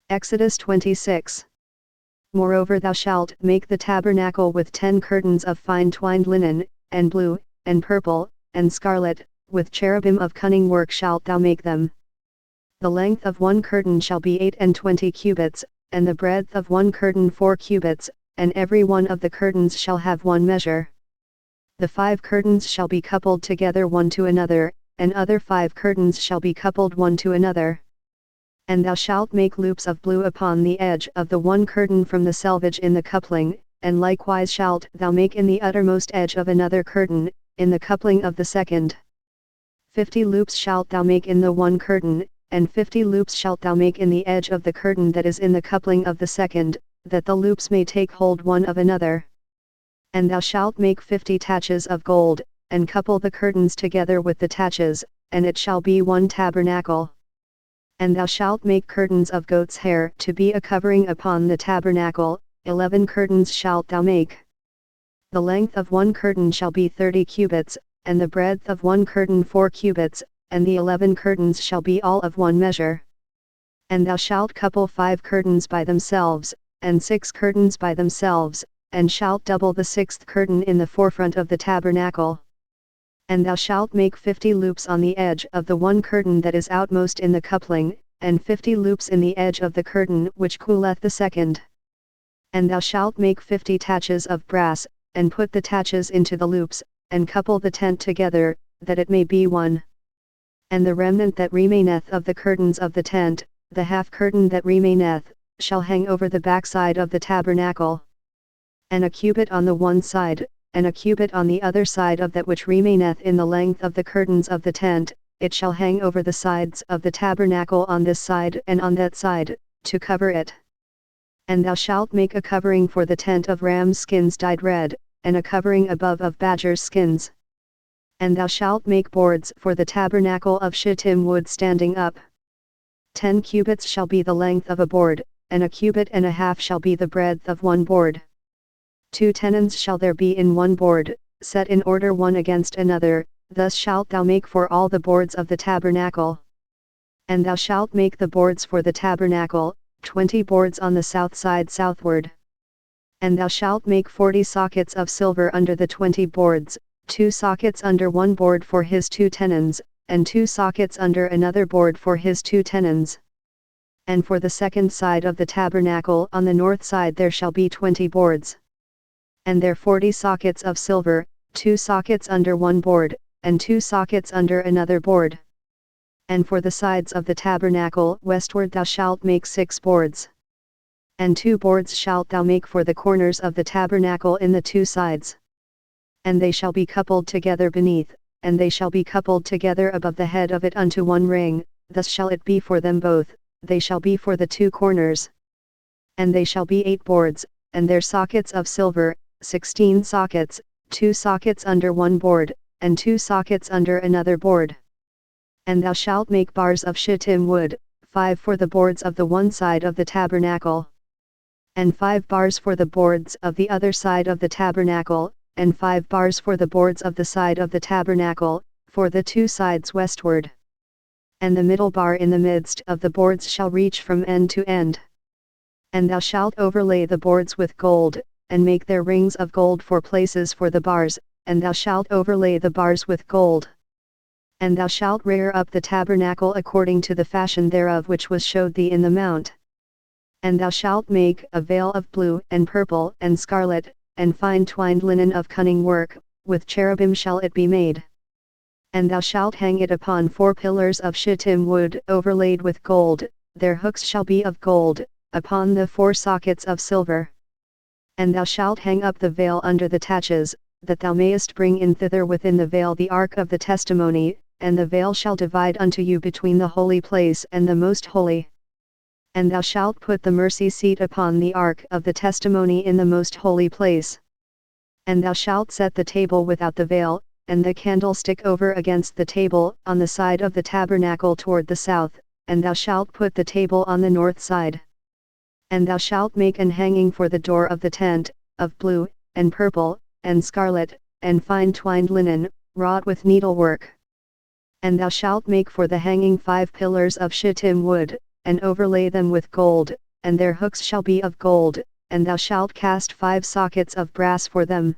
Exodus 26. Moreover thou shalt make the tabernacle with 10 curtains of fine twined linen, and blue, and purple, and scarlet, with cherubim of cunning work shalt thou make them. The length of one curtain shall be 28 cubits, and the breadth of one curtain 4 cubits, and every one of the curtains shall have one measure. The 5 curtains shall be coupled together one to another, and other 5 curtains shall be coupled one to another. And thou shalt make loops of blue upon the edge of the one curtain from the selvage in the coupling, and likewise shalt thou make in the uttermost edge of another curtain, in the coupling of the second. 50 loops shalt thou make in the one curtain, and 50 loops shalt thou make in the edge of the curtain that is in the coupling of the second, that the loops may take hold one of another. And thou shalt make 50 taches of gold, and couple the curtains together with the taches, and it shall be one tabernacle. And thou shalt make curtains of goat's hair to be a covering upon the tabernacle, 11 curtains shalt thou make. The length of one curtain shall be 30 cubits, and the breadth of one curtain 4 cubits, and the 11 curtains shall be all of one measure. And thou shalt couple 5 curtains by themselves, and 6 curtains by themselves, and shalt double the 6th curtain in the forefront of the tabernacle. And thou shalt make 50 loops on the edge of the one curtain that is outmost in the coupling, and 50 loops in the edge of the curtain which cooleth the second. And thou shalt make 50 taches of brass, and put the taches into the loops, and couple the tent together, that it may be one. And the remnant that remaineth of the curtains of the tent, the half curtain that remaineth, shall hang over the backside of the tabernacle. And a cubit on the one side, and a cubit on the other side of that which remaineth in the length of the curtains of the tent, it shall hang over the sides of the tabernacle on this side and on that side, to cover it. And thou shalt make a covering for the tent of ram's skins dyed red, and a covering above of badger's skins. And thou shalt make boards for the tabernacle of shittim wood standing up. 10 cubits shall be the length of a board, and a cubit and a half shall be the breadth of one board. 2 tenons shall there be in one board, set in order one against another, thus shalt thou make for all the boards of the tabernacle. And thou shalt make the boards for the tabernacle, 20 boards on the south side southward. And thou shalt make 40 sockets of silver under the 20 boards, 2 sockets under one board for his 2 tenons, and 2 sockets under another board for his 2 tenons. And for the second side of the tabernacle on the north side there shall be 20 boards. And there 40 sockets of silver, 2 sockets under one board, and 2 sockets under another board. And for the sides of the tabernacle westward thou shalt make 6 boards. And 2 boards shalt thou make for the corners of the tabernacle in the 2 sides. And they shall be coupled together beneath, and they shall be coupled together above the head of it unto one ring, thus shall it be for them both, they shall be for the 2 corners. And they shall be 8 boards, and their sockets of silver, 16 sockets, 2 sockets under one board, and 2 sockets under another board. And thou shalt make bars of shittim wood, 5 for the boards of the one side of the tabernacle. And 5 bars for the boards of the other side of the tabernacle, and 5 bars for the boards of the side of the tabernacle, for the 2 sides westward. And the middle bar in the midst of the boards shall reach from end to end. And thou shalt overlay the boards with gold, and make their rings of gold for places for the bars, and thou shalt overlay the bars with gold. And thou shalt rear up the tabernacle according to the fashion thereof which was showed thee in the mount. And thou shalt make a veil of blue and purple and scarlet, and fine twined linen of cunning work, with cherubim shall it be made. And thou shalt hang it upon 4 pillars of shittim wood overlaid with gold, their hooks shall be of gold, upon the 4 sockets of silver. And thou shalt hang up the veil under the taches, that thou mayest bring in thither within the veil the ark of the testimony, and the veil shall divide unto you between the holy place and the most holy. And thou shalt put the mercy seat upon the ark of the testimony in the most holy place. And thou shalt set the table without the veil, and the candlestick over against the table on the side of the tabernacle toward the south, and thou shalt put the table on the north side. And thou shalt make an hanging for the door of the tent, of blue, and purple, and scarlet, and fine twined linen, wrought with needlework. And thou shalt make for the hanging 5 pillars of shittim wood, and overlay them with gold, and their hooks shall be of gold, and thou shalt cast 5 sockets of brass for them,